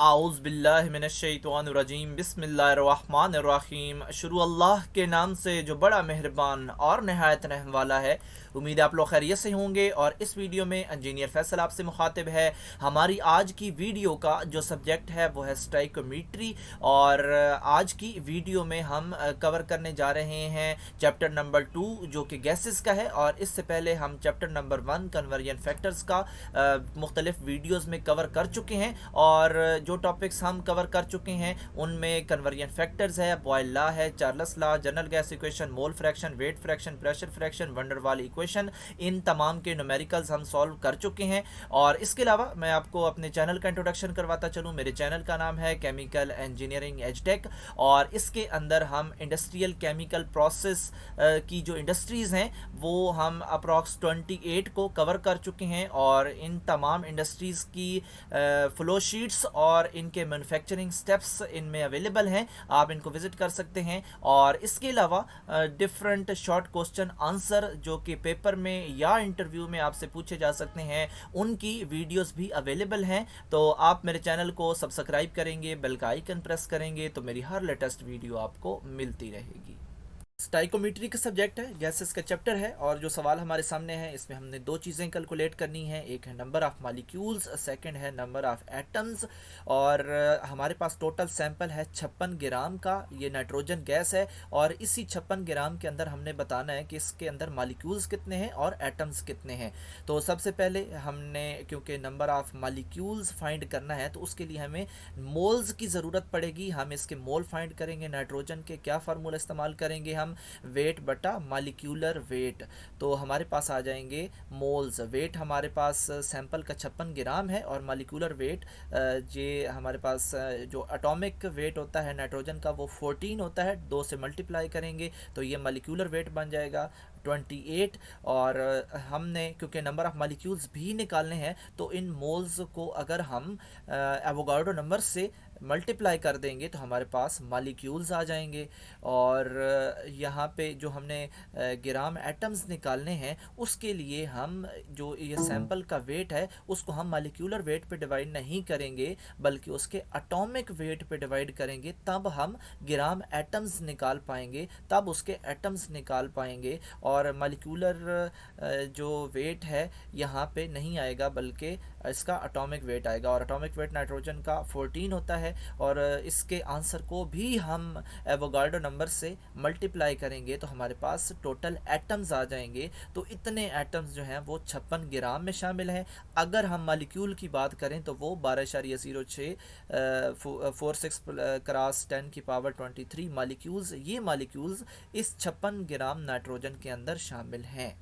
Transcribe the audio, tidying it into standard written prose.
आउज़ बिल्लाहि मिनश्शैतानिर्रजीम बिस्मिल्लाहिर्रहमानिर्रहीम। शुरू अल्लाह के नाम से जो बड़ा मेहरबान और नहायत रहम वाला है। उम्मीद है आप लोग खैरियत से होंगे। और इस वीडियो में इंजीनियर फैसल आपसे मुखातिब है। हमारी आज की वीडियो का जो सब्जेक्ट है वो है स्टाइकोमेट्री। और आज की वीडियो में हम कवर करने जा रहे हैं चैप्टर नंबर 2 जो कि गैसेस का है। और इससे पहले हम चैप्टर नंबर 1 कन्वर्जन फैक्टर्स का मुख्तलिफ वीडियोज़ में कवर कर चुके हैं। और जो टॉपिक्स हम कवर कर चुके हैं उनमें कन्वर्जन फैक्टर्स है, बॉयल लॉ है, Charles law, general gas equation, mole fraction, weight fraction, pressure fraction, van der Waal equation, इन तमाम के न्यूमेरिकल्स हम सॉल्व कर चुके हैं। और इसके अलावा मैं आपको अपने चैनल का इंट्रोडक्शन करवाता चलूँ। मेरे चैनल का नाम है केमिकल इंजीनियरिंग एजटेक। और इसके अंदर हम इंडस्ट्रियल केमिकल प्रोसेस की जो इंडस्ट्रीज़ हैं वो हम अप्रॉक्स 28 को कवर कर चुके हैं। और इन तमाम इंडस्ट्रीज़ की फ्लो शीट्स और इनके मैन्युफैक्चरिंग स्टेप्स इनमें अवेलेबल हैं, आप इनको विजिट कर सकते हैं। और इसके अलावा डिफरेंट शॉर्ट क्वेश्चन आंसर जो कि पेपर में या इंटरव्यू में आपसे पूछे जा सकते हैं उनकी वीडियोस भी अवेलेबल हैं। तो आप मेरे चैनल को सब्सक्राइब करेंगे, बेल का आइकन प्रेस करेंगे तो मेरी हर लेटेस्ट वीडियो आपको मिलती रहेगी। स्टाइकोमेट्री का सब्जेक्ट है, गैसेस का चैप्टर है। और जो सवाल हमारे सामने है इसमें हमने दो चीज़ें कैलकुलेट करनी है। एक है नंबर ऑफ़ मॉलिक्यूल्स, सेकंड है नंबर ऑफ़ एटम्स। और हमारे पास टोटल सैंपल है 56 ग्राम का। ये नाइट्रोजन गैस है और इसी 56 ग्राम के अंदर हमने बताना है कि इसके अंदर मॉलिक्यूल्स कितने हैं और एटम्स कितने हैं। तो सबसे पहले हमने क्योंकि नंबर ऑफ़ मॉलिक्यूल्स फाइंड करना है तो उसके लिए हमें मोल्स की ज़रूरत पड़ेगी। हम इसके मोल फाइंड करेंगे। नाइट्रोजन के क्या फार्मूला इस्तेमाल करेंगे हम? वेट बटा मॉलिक्यूलर वेट। तो हमारे पास आ जाएंगे मोल्स। वेट हमारे पास सैंपल का 56 ग्राम है और मॉलिक्यूलर वेट ये हमारे पास जो एटॉमिक वेट होता है नाइट्रोजन का वो 14 होता है। 2 से मल्टीप्लाई करेंगे तो ये मॉलिक्यूलर वेट बन जाएगा 28। और हमने क्योंकि नंबर ऑफ़ मॉलिक्यूल्स भी निकालने हैं तो इन मोल्स को अगर हम एवोगाड्रो नंबर से मल्टीप्लाई कर देंगे तो हमारे पास मॉलिक्यूल्स आ जाएंगे। और यहाँ पे जो हमने ग्राम एटम्स निकालने हैं उसके लिए हम जो ये सैंपल का वेट है उसको हम मॉलिक्यूलर वेट पे डिवाइड नहीं करेंगे बल्कि उसके एटॉमिक वेट पे डिवाइड करेंगे। तब हम ग्राम एटम्स निकाल पाएंगे, तब उसके एटम्स निकाल पाएंगे। और मॉलिक्यूलर जो वेट है यहाँ पे नहीं आएगा बल्कि इसका एटॉमिक वेट आएगा। और एटॉमिक वेट नाइट्रोजन का 14 होता है। और इसके आंसर को भी हम एवोगाड्रो नंबर से मल्टीप्लाई करेंगे तो हमारे पास टोटल एटम्स आ जाएंगे। तो इतने एटम्स जो हैं वो 56 ग्राम में शामिल हैं। अगर हम मॉलिक्यूल की बात करें तो वो 12.06 46 क्रॉस 10 की पावर 23 मॉलिक्यूल्स, ये मॉलिक्यूल्स इस 56 ग्राम नाइट्रोजन के अंदर शामिल हैं।